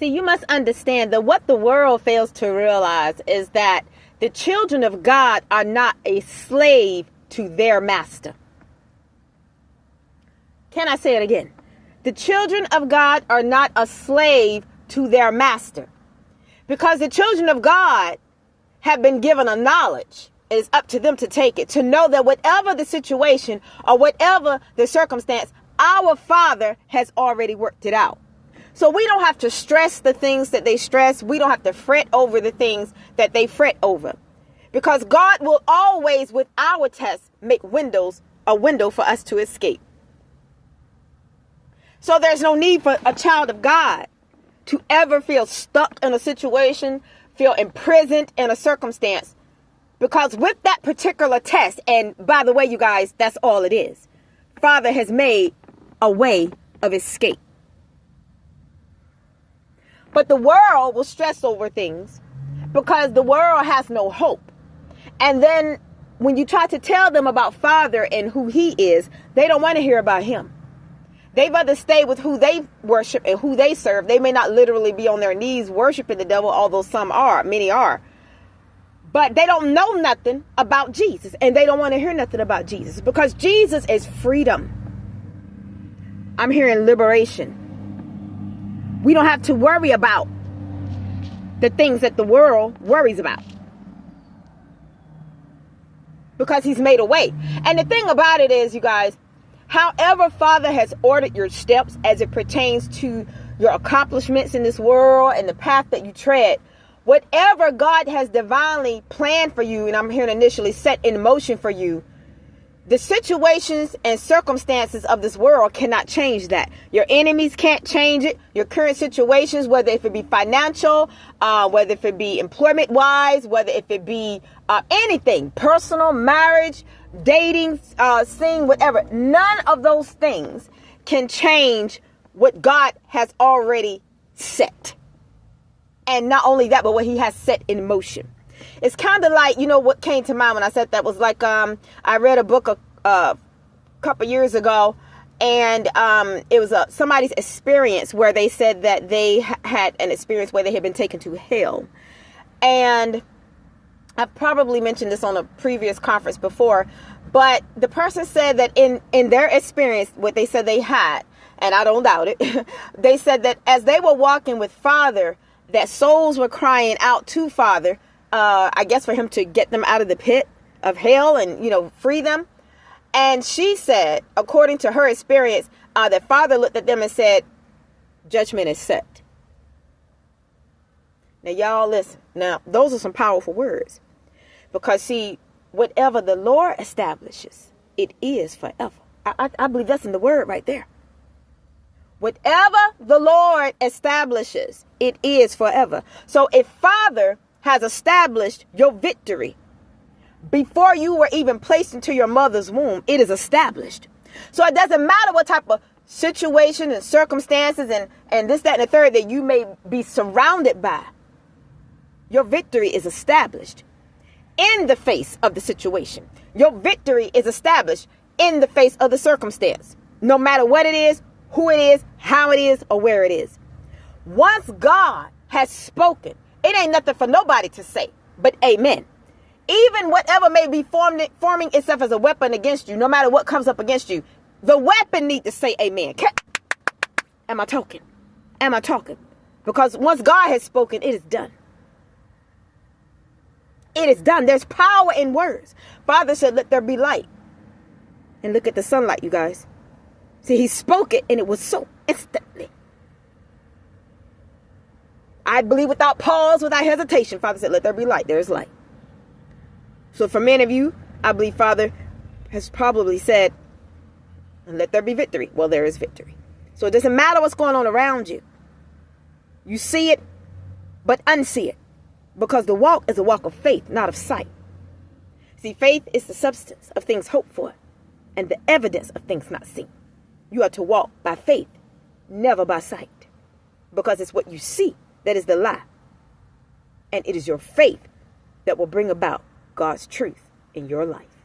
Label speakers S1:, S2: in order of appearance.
S1: See, you must understand that what the world fails to realize is that the children of God are not a slave to their master. Can I say it again? The children of God are not a slave to their master. Because the children of God have been given a knowledge. It is up to them to take it, to know that whatever the situation or whatever the circumstance, our Father has already worked it out. So we don't have to stress the things that they stress. We don't have to fret over the things that they fret over. Because God will always, with our tests, make a window for us to escape. So there's no need for a child of God to ever feel stuck in a situation, feel imprisoned in a circumstance. Because with that particular test, and by the way, you guys, that's all it is. Father has made a way of escape. But the world will stress over things because the world has no hope. And then when you try to tell them about Father and who he is, they don't want to hear about him. They'd rather stay with who they worship and who they serve. They may not literally be on their knees worshiping the devil, although many are. But they don't know nothing about Jesus. And they don't want to hear nothing about Jesus because Jesus is freedom. I'm hearing liberation. We don't have to worry about the things that the world worries about. Because he's made a way. And the thing about it is, you guys, however Father has ordered your steps as it pertains to your accomplishments in this world and the path that you tread, whatever God has divinely planned for you, and I'm hearing initially set in motion for you, the situations and circumstances of this world cannot change that. Your enemies can't change it. Your current situations, whether if it be financial, whether if it be employment wise, whether if it be anything, personal, marriage, dating, seeing, whatever. None of those things can change what God has already set. And not only that, but what he has set in motion. It's kind of like, what came to mind when I said that was like, I read a book a couple years ago, and it was somebody's experience where they said that they had an experience where they had been taken to hell. And I've probably mentioned this on a previous conference before, but the person said that in their experience, what they said they had, and I don't doubt it, they said that as they were walking with Father, that souls were crying out to Father, I guess for him to get them out of the pit of hell and, free them. And she said, according to her experience, that Father looked at them and said, judgment is set. Now, y'all listen. Now, those are some powerful words. Because, see, whatever the Lord establishes, it is forever. I believe that's in the word right there. Whatever the Lord establishes, it is forever. So if Father has established your victory before you were even placed into your mother's womb, it is established. So it doesn't matter what type of situation and circumstances and this, that, and the third that you may be surrounded by. Your victory is established in the face of the situation. Your victory is established in the face of the circumstance. No matter what it is, who it is, how it is, or where it is. Once God has spoken, it ain't nothing for nobody to say, but amen. Even whatever may be forming itself as a weapon against you, no matter what comes up against you, the weapon need to say amen. Am I talking? Am I talking? Because once God has spoken, it is done. It is done. There's power in words. Father said, let there be light. And look at the sunlight, you guys. See, he spoke it and it was so instantly. I believe without pause, without hesitation, Father said, let there be light. There is light. So for many of you, I believe Father has probably said, and let there be victory. Well, there is victory. So it doesn't matter what's going on around you. You see it, but unsee it. Because the walk is a walk of faith, not of sight. See, faith is the substance of things hoped for and the evidence of things not seen. You are to walk by faith, never by sight. Because it's what you see that is the lie. And it is your faith that will bring about God's truth in your life.